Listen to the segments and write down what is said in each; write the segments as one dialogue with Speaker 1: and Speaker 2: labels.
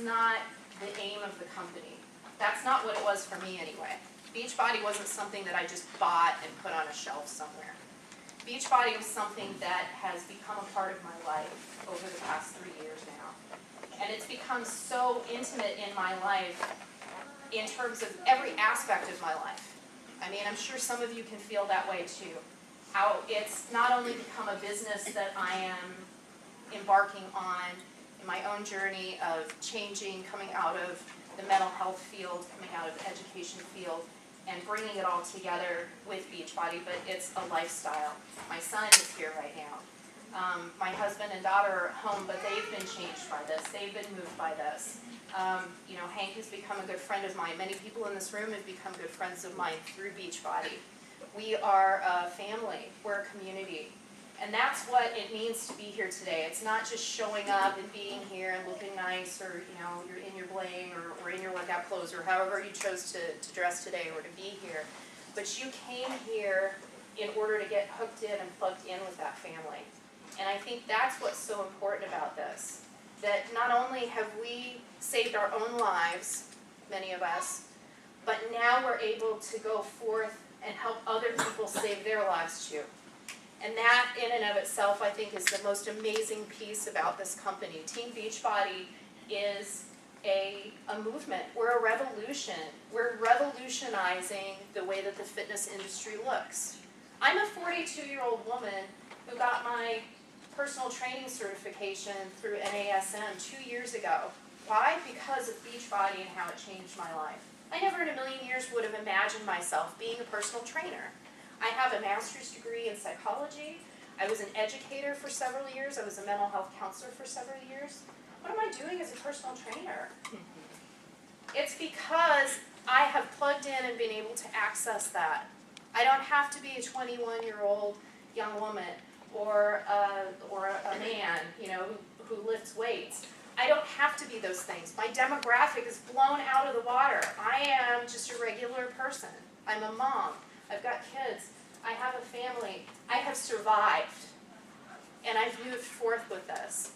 Speaker 1: not the aim of the company. That's not what it was for me anyway. Beachbody wasn't something that I just bought and put on a shelf somewhere. Beachbody was something that has become a part of my life over the past 3 years now. And it's become so intimate in my life in terms of every aspect of my life. I mean, I'm sure some of you can feel that way too. How it's not only become a business that I am embarking on in my own journey of changing, coming out of the mental health field, coming out of the education field, and bringing it all together with Beachbody, but it's a lifestyle. My son is here right now. My husband and daughter are at home, but they've been changed by this. They've been moved by this. You know, Hank has become a good friend of mine. Many people in this room have become good friends of mine through Beachbody. We are a family. We're a community. And that's what it means to be here today. It's not just showing up and being here and looking nice, or you know, you're in your bling or in your workout clothes, or however you chose to dress today or to be here. But you came here in order to get hooked in and plugged in with that family. And I think that's what's so important about this. That not only have we saved our own lives, many of us, but now we're able to go forth and help other people save their lives too. And that in and of itself, I think, is the most amazing piece about this company. Team Beachbody is a movement. We're a revolution. We're revolutionizing the way that the fitness industry looks. I'm a 42-year-old woman who got my personal training certification through NASM 2 years ago. Why? Because of Beachbody and how it changed my life. I never in a million years would have imagined myself being a personal trainer. I have a master's degree in psychology. I was an educator for several years. I was a mental health counselor for several years. What am I doing as a personal trainer? It's because I have plugged in and been able to access that. I don't have to be a 21-year-old young woman or a man, you know, who lifts weights. I don't have to be those things. My demographic is blown out of the water. I am just a regular person. I'm a mom. I've got kids. I have a family. I have survived. And I've moved forth with this.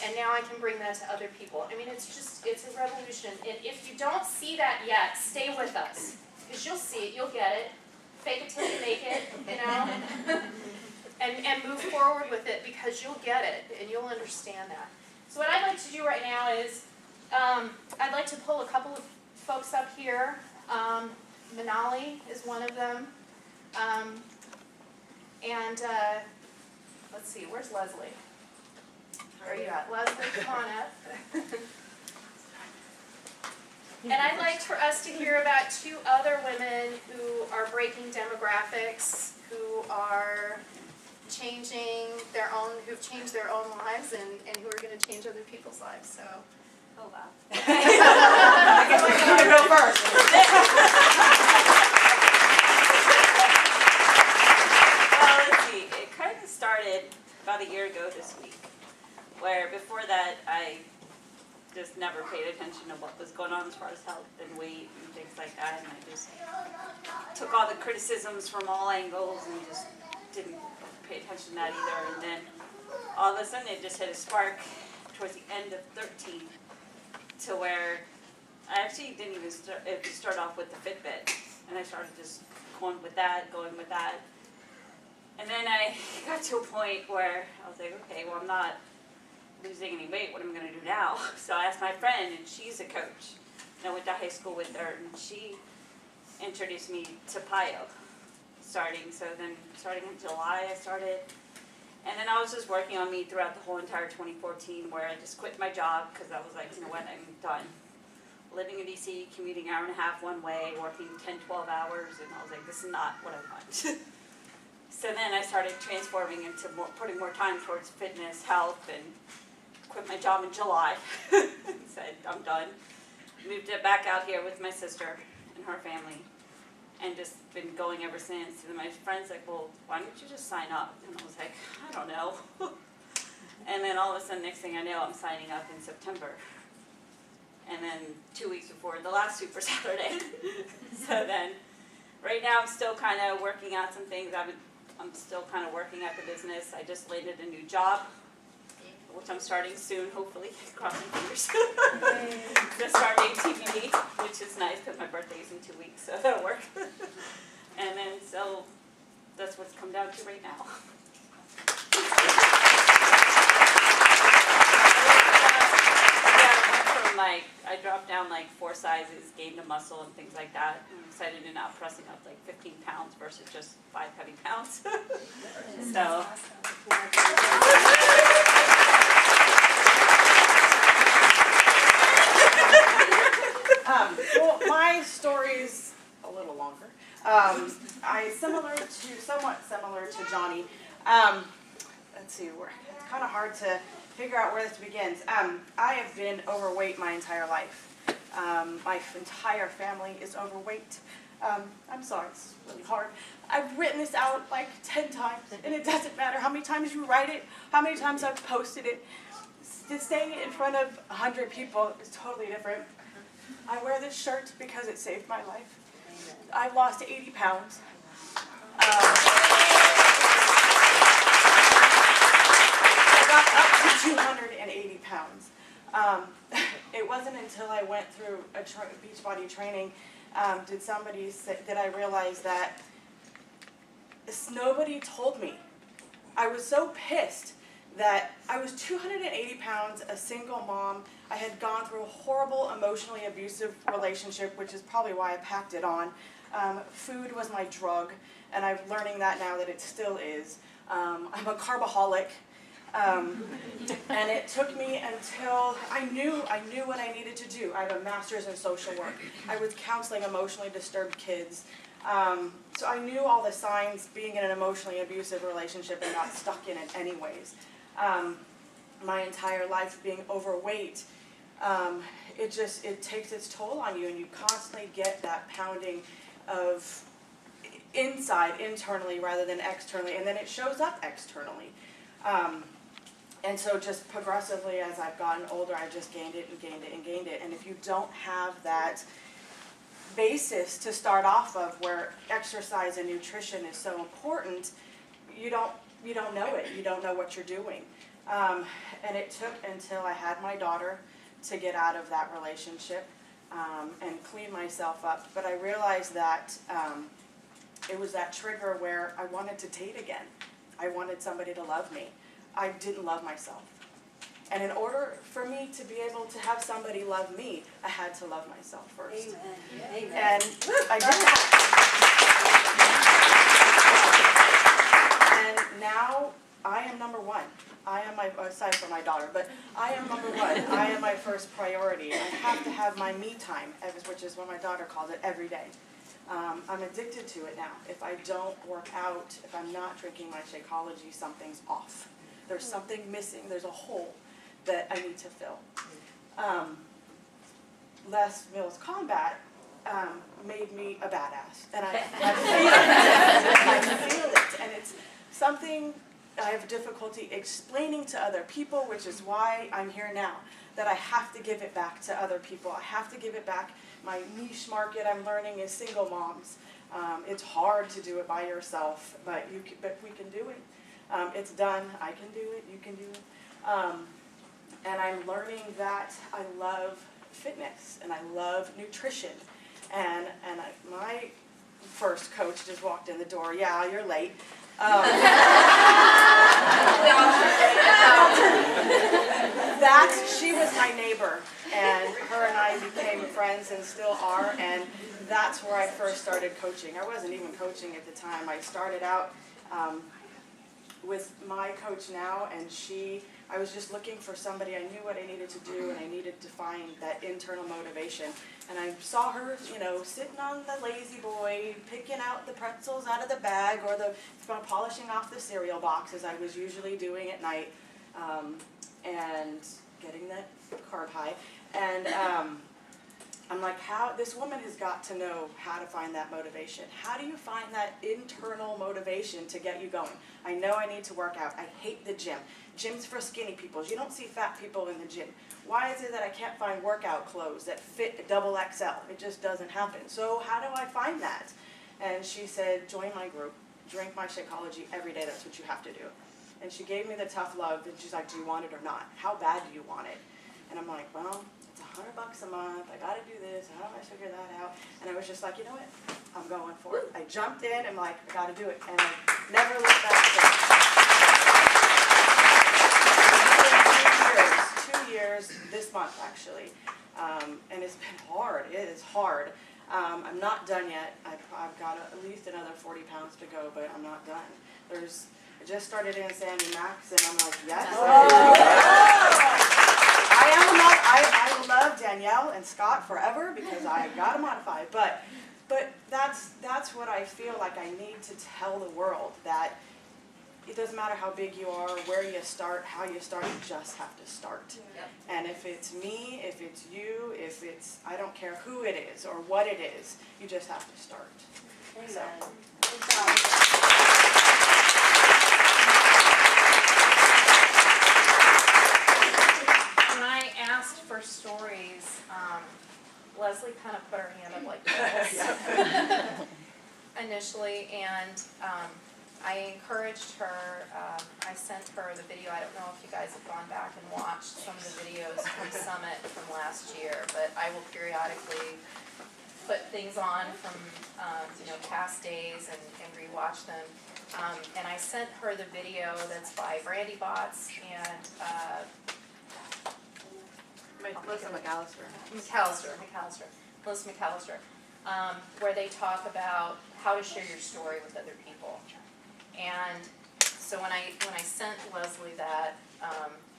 Speaker 1: And now I can bring that to other people. I mean, it's a revolution. And if you don't see that yet, stay with us. Because you'll see it, you'll get it. Fake it till you make it, you know? and move forward with it, because you'll get it and you'll understand that. So what I'd like to do right now is, I'd like to pull a couple of folks up here. Manali is one of them. Let's see, where's Leslie? Where are you at? Leslie, come on up. And I'd like for us to hear about 2 other women who are breaking demographics, who are who've changed their own lives and who are going to change other people's lives. So, oh wow. I guess we can go first.
Speaker 2: Well, let's see. It kind of started about a year ago this week, where before that I just never paid attention to what was going on as far as health and weight and things like that, and I just took all the criticisms from all angles and just didn't pay attention to that either. And then all of a sudden it just hit a spark towards the end of 13 to where I actually didn't even start off with the Fitbit, and I started just going with that. And then I got to a point where I was like, okay, well, I'm not losing any weight. What am I going to do now? So I asked my friend, and she's a coach. And I went to high school with her, and she introduced me to PIO starting in July I started. And then I was just working on me throughout the whole entire 2014, where I just quit my job because I was like, you know what, I'm done. Living in DC, commuting an hour and a half one way, working 10, 12 hours, and I was like, this is not what I want. So then I started transforming into putting more time towards fitness, health, and quit my job in July. Said, I'm done. Moved it back out here with my sister and her family, and just been going ever since. And my friend's like, well, why don't you just sign up? And I was like, I don't know. And then all of a sudden, next thing I know, I'm signing up in September. And then 2 weeks before the last Super Saturday. So then, right now I'm still kind of working out some things. I'm still kind of working at the business. I just landed a new job which I'm starting soon, hopefully, crossing fingers. The start date TBD, which is nice because my birthday is in 2 weeks, so that'll work. And then, so that's what's come down to right now. I dropped down like 4 sizes, gained a muscle and things like that. I'm excited to now pressing up like 15 pounds versus just 5 heavy pounds. So.
Speaker 3: Well, my story's a little longer. Somewhat similar to Johnny. Let's see, it's kind of hard to figure out where this begins. I have been overweight my entire life. My entire family is overweight. I'm sorry, it's really hard. I've written this out like 10 times, and it doesn't matter how many times you write it, how many times I've posted it. Saying it in front of 100 people is totally different. I wear this shirt because it saved my life. I lost 80 pounds. I got up to 280 pounds. It wasn't until I went through a Beachbody training did I realize that nobody told me. I was so pissed that I was 280 pounds, a single mom. I had gone through a horrible, emotionally abusive relationship, which is probably why I packed it on. Food was my drug, and I'm learning that now that it still is. I'm a carbaholic, and it took me until I knew what I needed to do. I have a master's in social work. I was counseling emotionally disturbed kids. So I knew all the signs being in an emotionally abusive relationship and got stuck in it anyways. My entire life being overweight, it takes its toll on you, and you constantly get that pounding of internally rather than externally, and then it shows up externally. And so just progressively as I've gotten older, I've just gained it and gained it and gained it. And if you don't have that basis to start off of where exercise and nutrition is so important, you don't know it. You don't know what you're doing. And it took until I had my daughter to get out of that relationship and clean myself up. But I realized that it was that trigger where I wanted to date again. I wanted somebody to love me. I didn't love myself. And in order for me to be able to have somebody love me, I had to love myself first.
Speaker 4: Amen.
Speaker 3: And I did. And now I am number one. I am aside from my daughter, but I am number one. I am my first priority. I have to have my me time, which is what my daughter calls it, every day. I'm addicted to it now. If I don't work out, if I'm not drinking my Shakeology, something's off. There's something missing. There's a hole that I need to fill. Les Mills Combat made me a badass, and I feel it, and it's something I have difficulty explaining to other people, which is why I'm here now, that I have to give it back to other people. I have to give it back. My niche market I'm learning is single moms. It's hard to do it by yourself, but we can do it. It's done. I can do it. You can do it. And I'm learning that I love fitness and I love nutrition. And my first coach just walked in the door. Yeah, you're late. She was my neighbor, and her and I became friends and still are, and that's where I first started coaching. I wasn't even coaching at the time. I started out with my coach now, and I was just looking for somebody. I knew what I needed to do, and I needed to find that internal motivation. And I saw her, sitting on the lazy boy, picking out the pretzels out of the bag, or polishing off the cereal boxes I was usually doing at night, and getting that carb high. And I'm like, this woman has got to know how to find that motivation. How do you find that internal motivation to get you going? I know I need to work out. I hate the gym. Gym's for skinny people. You don't see fat people in the gym. Why is it that I can't find workout clothes that fit double XL? It just doesn't happen. So how do I find that? And she said, join my group. Drink my Shakeology every day. That's what you have to do. And she gave me the tough love, and she's like, do you want it or not? How bad do you want it? And I'm like, well, it's $100 a month, I gotta do this, how do I figure that out? And I was just like, you know what, I'm going for it. I jumped in, and like, I gotta do it, and I never looked back since. 2 years, this month actually, and it's been hard, it is hard. I'm not done yet, I've got at least another 40 pounds to go, but I'm not done. I just started in Sandy Max, and I'm like, yes. I love Danielle and Scott forever because I got to modify, but that's what I feel like I need to tell the world, that it doesn't matter how big you are, where you start, how you start, you just have to start.
Speaker 1: Yep.
Speaker 3: And if it's me, if it's you, if it's, I don't care who it is or what it is, you just have to start.
Speaker 2: Amen.
Speaker 3: So.
Speaker 2: Good job.
Speaker 1: When I asked for stories, Leslie kind of put her hand up like this initially, and I encouraged her. I sent her the video. I don't know if you guys have gone back and watched some of the videos from Summit from last year, but I will periodically put things on from past days and rewatch them. And I sent her the video that's by Brandy Botts and
Speaker 3: Melissa McAllister.
Speaker 1: Melissa McAllister, where they talk about how to share your story with other people. And so when I sent Leslie that,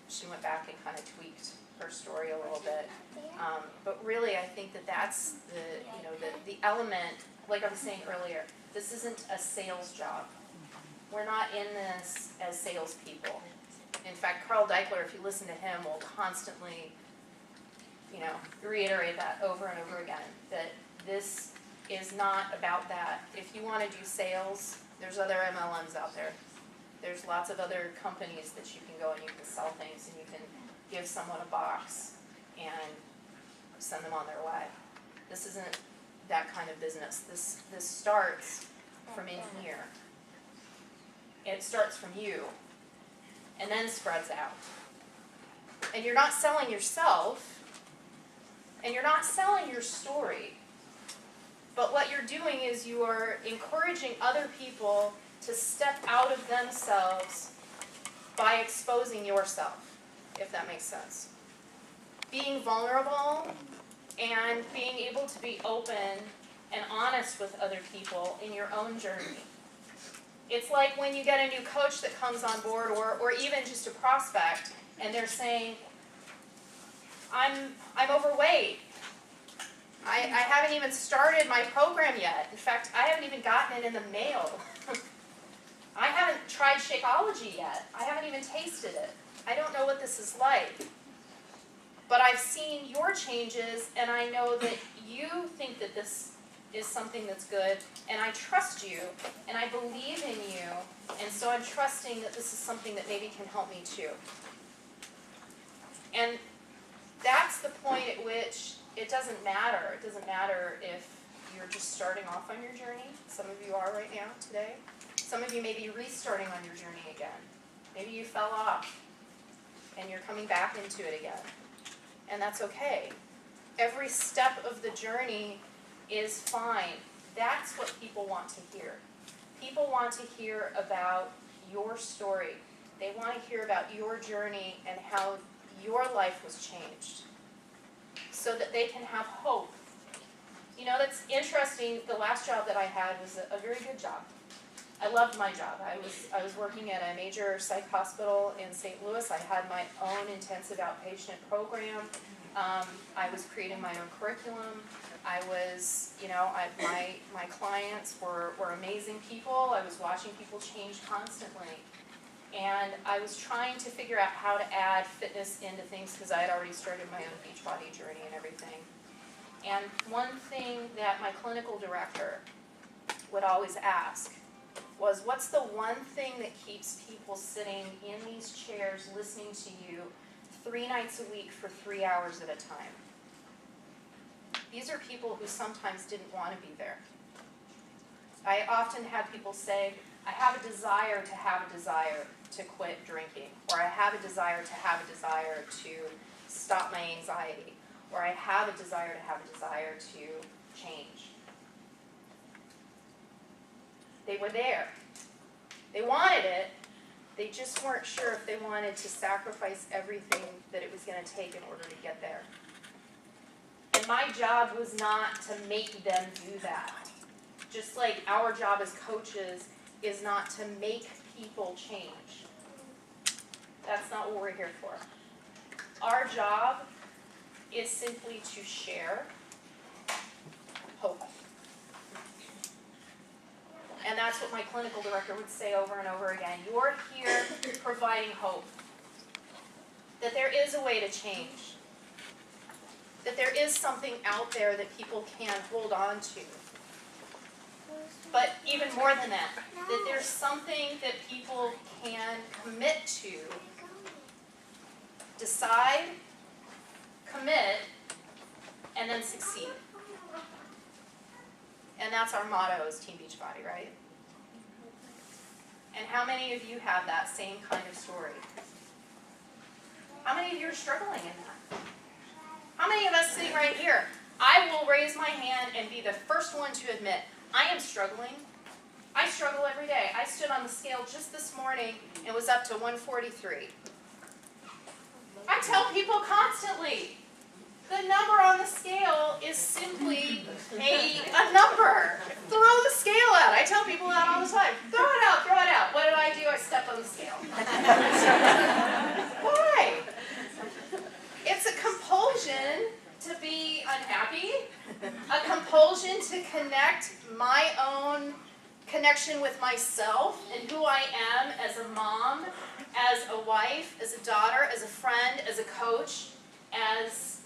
Speaker 1: she went back and kind of tweaked her story a little bit. But really, I think that's the element, like I was saying earlier, this isn't a sales job. We're not in this as salespeople. In fact, Carl Deichler, if you listen to him, will constantly reiterate that over and over again, that this is not about that. If you want to do sales, there's other MLMs out there. There's lots of other companies that you can go and you can sell things and you can give someone a box and send them on their way. This isn't that kind of business. This starts from in here. It starts from you and then spreads out. And you're not selling yourself, and you're not selling your story, but what you're doing is you are encouraging other people to step out of themselves by exposing yourself, if that makes sense. Being vulnerable and being able to be open and honest with other people in your own journey. It's like when you get a new coach that comes on board, or even just a prospect, and they're saying, I'm overweight. I haven't even started my program yet. In fact, I haven't even gotten it in the mail. I haven't tried Shakeology yet. I haven't even tasted it. I don't know what this is like. But I've seen your changes, and I know that you think that this is something that's good, and I trust you, and I believe in you, and so I'm trusting that this is something that maybe can help me too. And that's the point at which it doesn't matter. It doesn't matter if you're just starting off on your journey. Some of you are right now, today. Some of you may be restarting on your journey again. Maybe you fell off, and you're coming back into it again. And that's okay. Every step of the journey is fine. That's what people want to hear. People want to hear about your story. They want to hear about your journey and how your life was changed so that they can have hope. You know, that's interesting. The last job that I had was a very good job. I loved my job. I was working at a major psych hospital in St. Louis. I had my own intensive outpatient program. I was creating my own curriculum. I was, my clients were amazing people. I was watching people change constantly. And I was trying to figure out how to add fitness into things because I had already started my own Beachbody journey and everything. And one thing that my clinical director would always ask was, what's the one thing that keeps people sitting in these chairs listening to you 3 nights a week for 3 hours at a time? These are people who sometimes didn't want to be there. I often have people say, I have a desire to quit drinking, or I have a desire to stop my anxiety, or I have a desire to change. They were there. They wanted it. They just weren't sure if they wanted to sacrifice everything that it was going to take in order to get there. And my job was not to make them do that. Just like our job as coaches is not to make people change. That's not what we're here for. Our job is simply to share hope. And that's what my clinical director would say over and over again. You're here providing hope. That there is a way to change. That there is something out there that people can hold on to. But even more than that, that there's something that people can commit to, decide, commit, and then succeed. And that's our motto as Team Beachbody, right? And how many of you have that same kind of story? How many of you are struggling in that? How many of us sitting right here? I will raise my hand and be the first one to admit, I am struggling. I struggle every day. I stood on the scale just this morning and was up to 143. I tell people constantly, the number on the scale is simply a number. Throw the scale out. I tell people that all the time. Throw it out, throw it out. What did I do? I stepped on the scale. Why? It's a compulsion to be unhappy, a compulsion to connect my own connection with myself and who I am as a mom, as a wife, as a daughter, as a friend, as a coach, as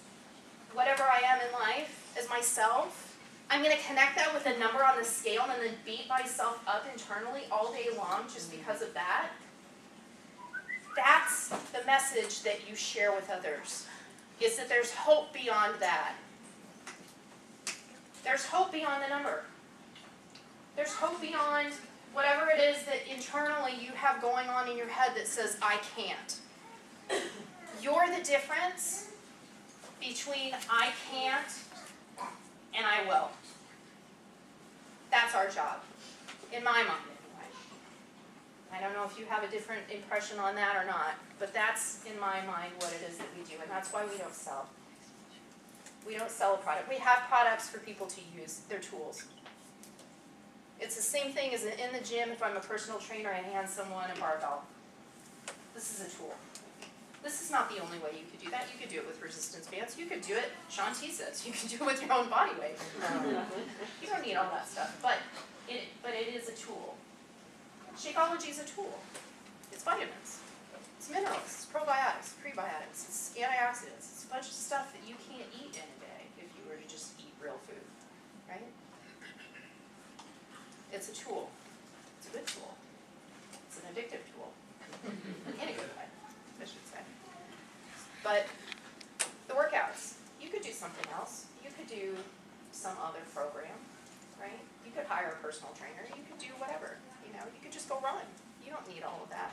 Speaker 1: whatever I am in life, as myself. I'm going to connect that with a number on the scale and then beat myself up internally all day long just because of that. That's the message that you share with others, is that there's hope beyond that. There's hope beyond the number. There's hope beyond whatever it is that internally you have going on in your head that says, I can't. You're the difference between I can't and I will. That's our job, in my mind anyway. I don't know if you have a different impression on that or not, but that's, in my mind, what it is that we do, and that's why we don't sell. We don't sell a product. We have products for people to use. They're tools. It's the same thing as in the gym. If I'm a personal trainer, I hand someone a barbell. This is a tool. This is not the only way you could do that. You could do it with resistance bands. You could do it, Shanti says, you can do it with your own body weight. You don't need all that stuff, but it is a tool. Shakeology is a tool. It's vitamins. It's minerals. It's probiotics, prebiotics. It's antioxidants. It's a bunch of stuff that you can't eat in a day if you were to just eat real food, right? It's a tool. It's a good tool. It's an addictive tool. In a good way, I should say. But the workouts, you could do something else. You could do some other program, right? You could hire a personal trainer. You could do whatever, you know. You could just go run. You don't need all of that.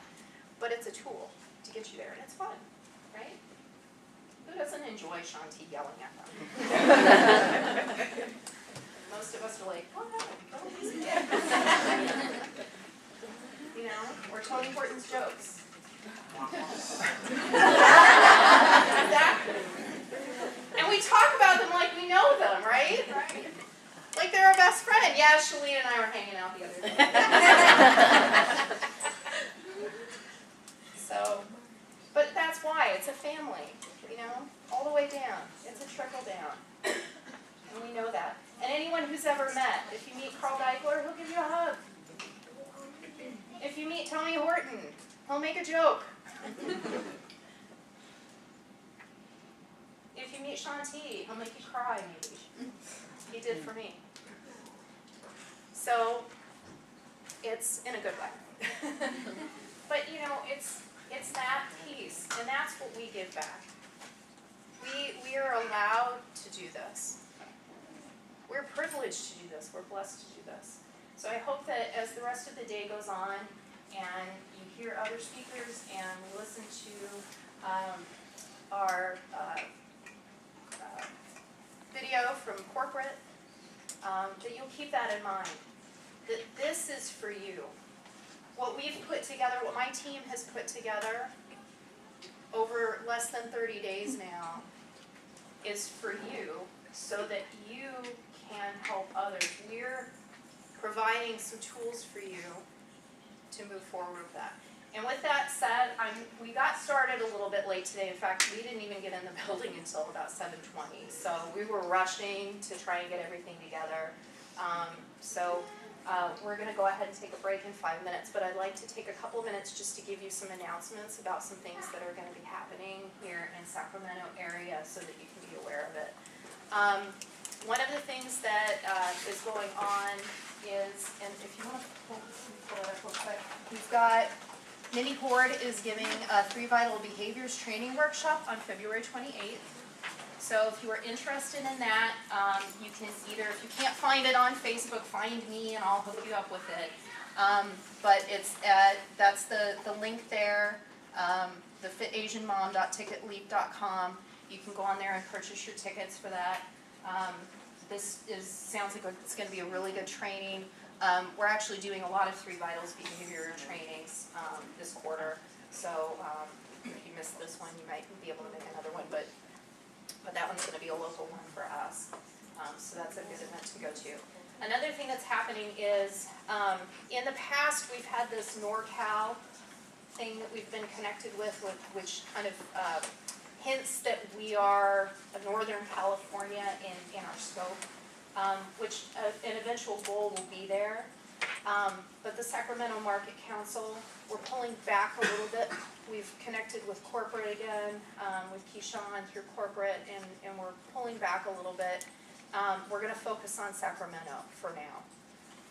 Speaker 1: But it's a tool to get you there, and it's fun, right? Who doesn't enjoy Shanti yelling at them? Most of us are like, oh, no, easy. You know, or Tony Horton's jokes. Exactly. And we talk about them like we know them, right? Like they're our best friend. Yeah, Shalene and I were hanging out the other day. So, but that's why. It's a family, you know, all the way down. It's a trickle down. And we know that. And anyone who's ever met, if you meet Carl Deichler, he'll give you a hug. If you meet Tony Horton, he'll make a joke. If you meet Shanti, he'll make you cry, maybe. He did for me. So, it's in a good way. But, you know, it's that piece, and that's what we give back. We are allowed to do this. We're privileged to do this. We're blessed to do this. So I hope that as the rest of the day goes on and you hear other speakers and we listen to our video from corporate, that you'll keep that in mind, that this is for you. What we've put together, what my team has put together over less than 30 days now is for you so that you can help others. We're providing some tools for you to move forward with that. And with that said, we got started a little bit late today. In fact, we didn't even get in the building until about 7:20. So we were rushing to try and get everything together. We're going to go ahead and take a break in 5 minutes, but I'd like to take a couple of minutes just to give you some announcements about some things that are going to be happening here in Sacramento area so that you can be aware of it. One of the things that is going on is, and if you want to pull it up real quick, we've got Mini Horde is giving a 3 Vital Behaviors training workshop on February 28th. So if you are interested in that, you can either, if you can't find it on Facebook, find me and I'll hook you up with it. But it's that's the link there, the fitasianmom.ticketleap.com. You can go on there and purchase your tickets for that. Sounds like it's going to be a really good training. We're actually doing a lot of 3 Vitals behavior trainings this quarter. So if you missed this one, you might be able to make another one. But that one's going to be a local one for us. So that's a good event to go to. Another thing that's happening is, in the past, we've had this NorCal thing that we've been connected with which kind of hints that we are a Northern California in our scope, which an eventual goal will be there. But the Sacramento Market Council, we're pulling back a little bit. We've connected with corporate again, with Keyshawn through corporate, and we're pulling back a little bit. We're going to focus on Sacramento for now.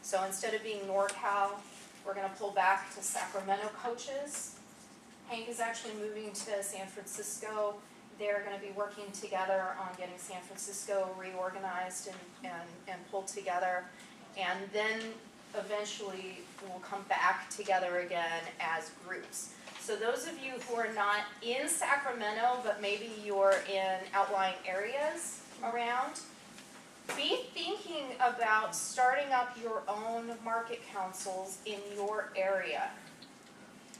Speaker 1: So instead of being NorCal, we're going to pull back to Sacramento coaches. Hank is actually moving to San Francisco. They're going to be working together on getting San Francisco reorganized and pulled together. And then eventually we'll come back together again as groups. So those of you who are not in Sacramento, but maybe you're in outlying areas around, be thinking about starting up your own market councils in your area.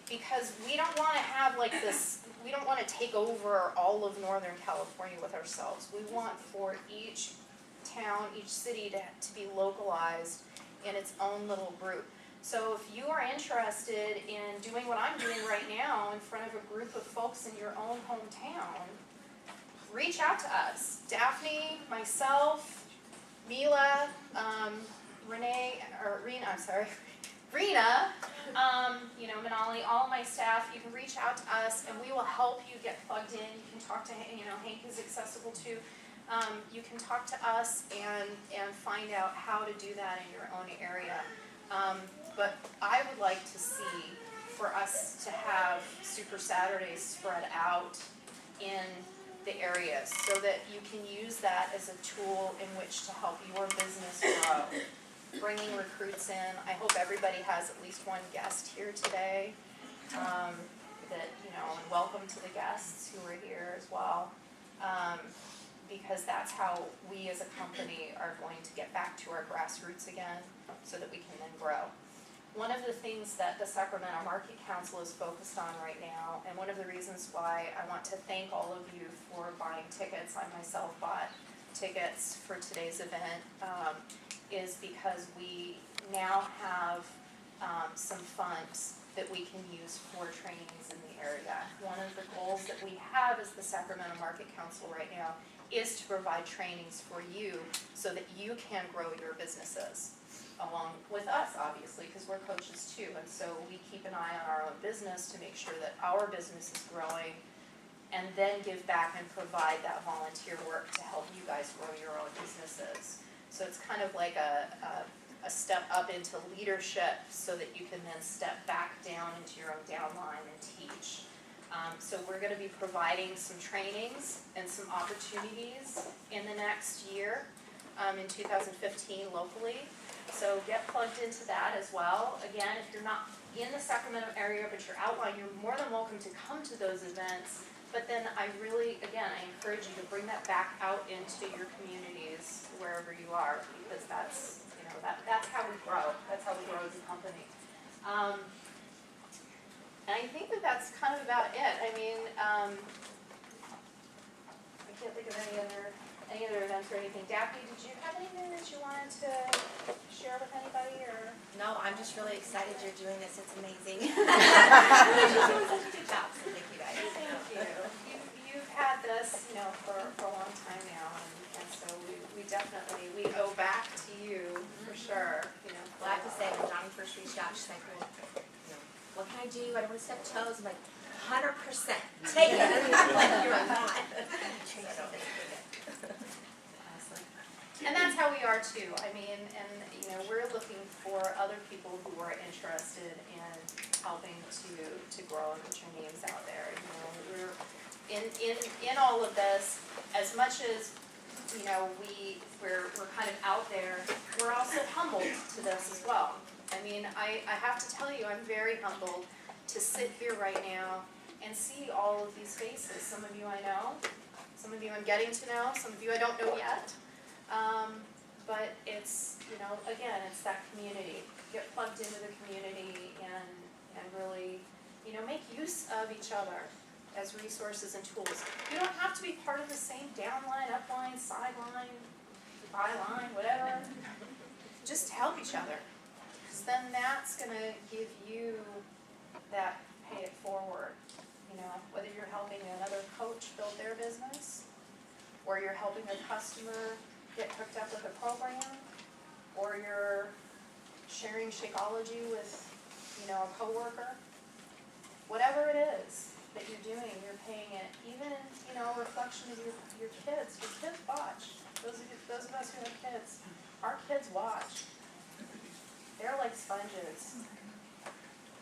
Speaker 1: Because we don't want to have like this, we don't want to take over all of Northern California with ourselves. We want for each town, each city to be localized in its own little group. So if you are interested in doing what I'm doing right now in front of a group of folks in your own hometown, reach out to us. Daphne, myself, Mila, Rena, Manali, all my staff, you can reach out to us and we will help you get plugged in. You can talk to, Hank is accessible too. You can talk to us and find out how to do that in your own area. But I would like to see for us to have Super Saturdays spread out in the areas so that you can use that as a tool in which to help your business grow. Bringing recruits in. I hope everybody has at least one guest here today. And welcome to the guests who are here as well. Because that's how we as a company are going to get back to our grassroots again so that we can then grow. One of the things that the Sacramento Market Council is focused on right now, and one of the reasons why I want to thank all of you for buying tickets, I myself bought tickets for today's event, is because we now have some funds that we can use for trainings in the area. One of the goals that we have as the Sacramento Market Council right now is to provide trainings for you so that you can grow your businesses along with us, obviously, because we're coaches too. And so we keep an eye on our own business to make sure that our business is growing and then give back and provide that volunteer work to help you guys grow your own businesses. So it's kind of like a step up into leadership so that you can then step back down into your own downline and teach. So we're going to be providing some trainings and some opportunities in the next year, in 2015 locally. So get plugged into that as well. Again, if you're not in the Sacramento area, but you're outlying, you're more than welcome to come to those events. But then I really, again, I encourage you to bring that back out into your communities, wherever you are, because that's, you know, that's how we grow. That's how we grow as a company. And I think that that's kind of about it. I mean, I can't think of any other events or anything. Daphne, did you have anything that you wanted to share with anybody, or?
Speaker 4: No, I'm just really excited you're doing this. It's amazing. You're doing such a good job, so thank you guys.
Speaker 1: Thank you. You've had this, you know, for a long time now, and so we definitely, we owe back to you, for sure, you know.
Speaker 4: Well, I have to say, when Johnny first reached out, she's like, well, you know, what can I do? I don't want to step toes. I'm like, 100%. Take it. I'm like, you're fine.
Speaker 1: And that's how we are too. I mean, and you know, we're looking for other people who are interested in helping to grow and put your names out there. You know, we're in all of this, as much as you know, we're kind of out there, we're also humbled to this as well. I mean, I have to tell you, I'm very humbled to sit here right now and see all of these faces. Some of you I know, some of you I'm getting to know, some of you I don't know yet. But it's, you know, again, it's that community. Get plugged into the community and really, you know, make use of each other as resources and tools. You don't have to be part of the same downline, upline, sideline, byline, whatever. Just help each other. Because then that's going to give you that pay it forward. You know, whether you're helping another coach build their business, or you're helping a customer get hooked up with a program, or you're sharing Shakeology with, you know, a coworker. Whatever it is that you're doing, you're paying it. Even, you know, a reflection of your kids. Your kids watch. Those of us who have kids, our kids watch. They're like sponges.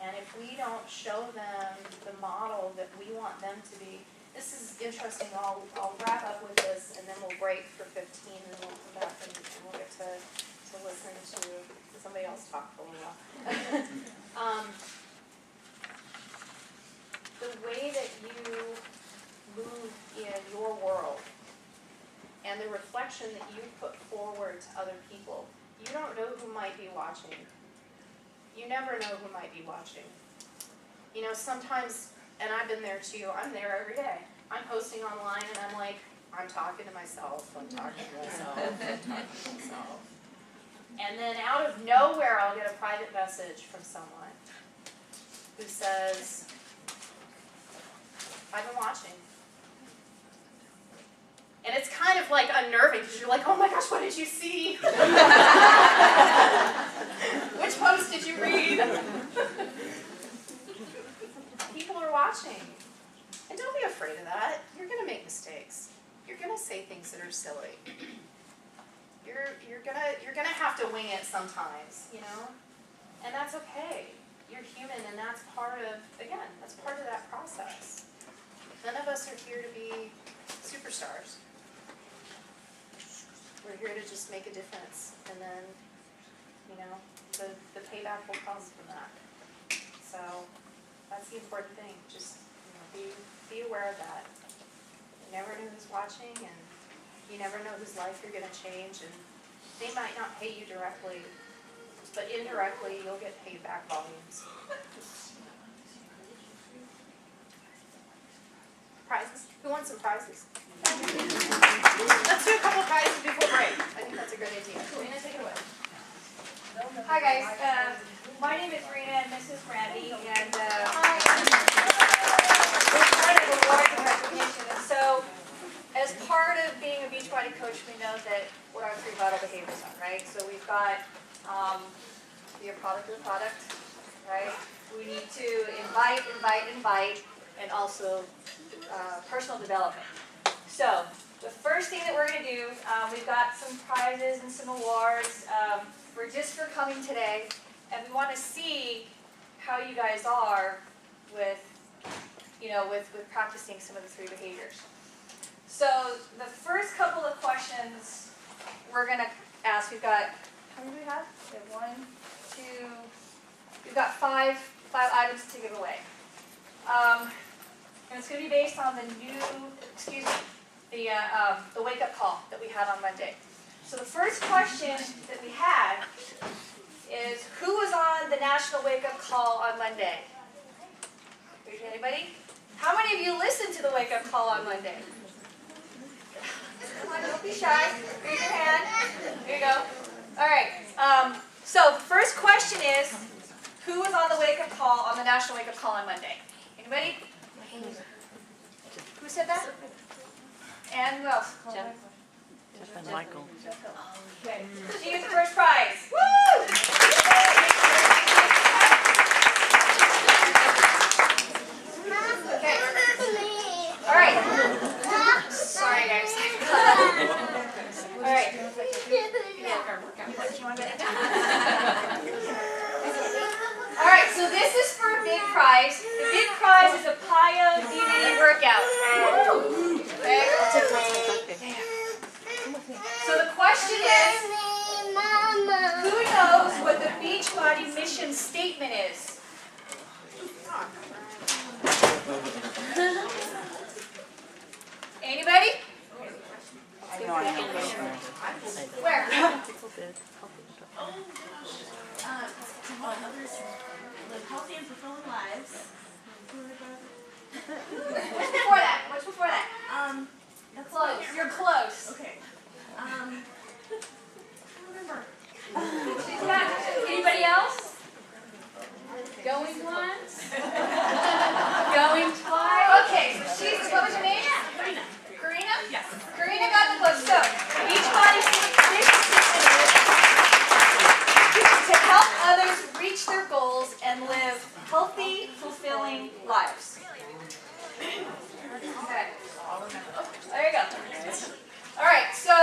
Speaker 1: And if we don't show them the model that we want them to be, this is interesting. I'll wrap up with this, and then we'll break for 15, and we'll come back and we'll get to listen to somebody else talk for a little while. The way that you move in your world and the reflection that you put forward to other people, you don't know who might be watching. You never know who might be watching. You know, sometimes, and I've been there too, I'm there every day. I'm posting online and I'm like, I'm talking to myself, I'm talking to myself, I'm talking to myself. And then out of nowhere, I'll get a private message from someone who says, I've been watching. And it's kind of like unnerving because you're like, oh my gosh, what did you see? Which post did you read? People are watching. And don't be afraid of that. You're going to make mistakes. You're going to say things that are silly. You're gonna have to wing it sometimes, you know? And that's okay. You're human, and that's part of that process. None of us are here to be superstars. We're here to just make a difference, and then, you know, the payback will come from that. So that's the important thing. Just, you know, be aware of that. You never know who's watching, and you never know whose life you're going to change, and they might not pay you directly, but indirectly you'll get paid back volumes. Prizes? Who wants some prizes? Let's do a couple prizes before break. I think that's a great idea. Rena, take it away.
Speaker 5: Hi guys, my name is Rena and this is Brandy, and we're part of awards and recognition. And so, as part of being a Beachbody coach, we know that what our 3 vital behaviors are, right? So we've got be a product of the product, right? We need to invite, and also personal development. So the first thing that we're going to do, we've got some prizes and some awards for coming today, and we want to see how you guys are with, you know, with practicing some of the 3 behaviors. So the first couple of questions we're going to ask, we've got, how many do we have? We have we've got five items to give away. And it's going to be based on the wake-up call that we had on Monday. So the first question that we had is, who was on the national wake-up call on Monday? Anybody? How many of you listened to the wake-up call on Monday? Come on, don't be shy. Raise your hand. There you go. All right. So the first question is, who was on the wake-up call, on the national wake-up call on Monday? Anybody? Who said that? And who else?
Speaker 6: Jeff and Michael.
Speaker 5: Okay. She gets the first prize. Woo! Okay. All right. Sorry, guys. All right. All right, so this is for a big prize. The big prize is a Paya DVD workout. Okay? So the question is, who knows what the Beachbody mission statement is? Anybody? Where?
Speaker 7: Live healthy and fulfilling lives.
Speaker 5: What's before that? What's before that?
Speaker 7: That's
Speaker 5: Close. You're close.
Speaker 7: Okay. I don't remember.
Speaker 5: Anybody else? Going once? Going twice? Okay, so she's, what was her name? Karina?
Speaker 7: Yes.
Speaker 5: Karina got the book. So, Beachbody's mission statement is to help others reach their goals and live healthy, fulfilling lives. Okay. There you go. All right, so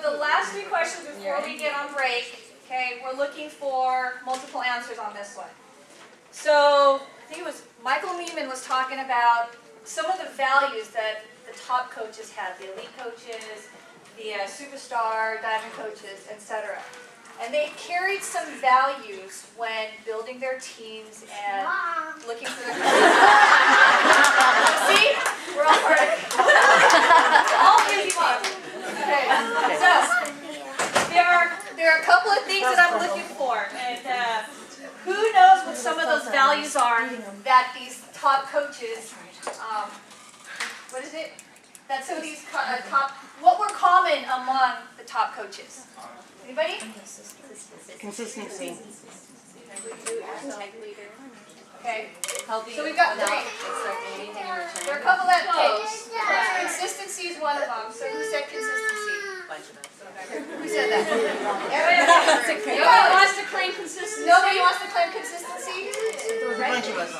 Speaker 5: the last three questions before we get on break, okay, we're looking for multiple answers on this one. So, I think it was Michael Neiman was talking about some of the values that the top coaches have, the elite coaches, the superstar diamond coaches, etc. And they carried some values when building their teams and looking for their See? We're all part of it. All busy moms. Okay. So, there are a couple of things that I'm looking for. And who knows what some of those values are that these top coaches, what is it? That some of these what were common among the top coaches? Anybody?
Speaker 3: Consistency.
Speaker 5: Okay. So we've got three. There are a couple that close. Consistency is one of them. So who said consistency? Who said that? Nobody wants to claim consistency. Nobody wants to claim consistency?
Speaker 3: A bunch of us.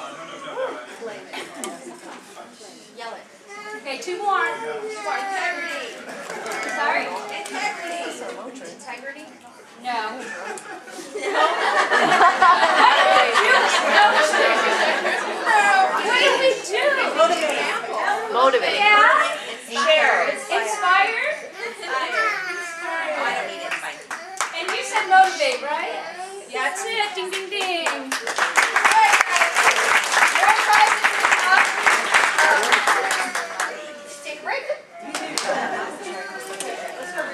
Speaker 5: Yell it. Okay, two more. Integrity. Sorry? Integrity. Integrity? No. What did we do?
Speaker 6: Motivate.
Speaker 5: Yeah?
Speaker 6: Share.
Speaker 5: Inspire?
Speaker 4: Oh, I don't need it, fine.
Speaker 5: And you said motivate, right? That's it. Ding, ding, ding.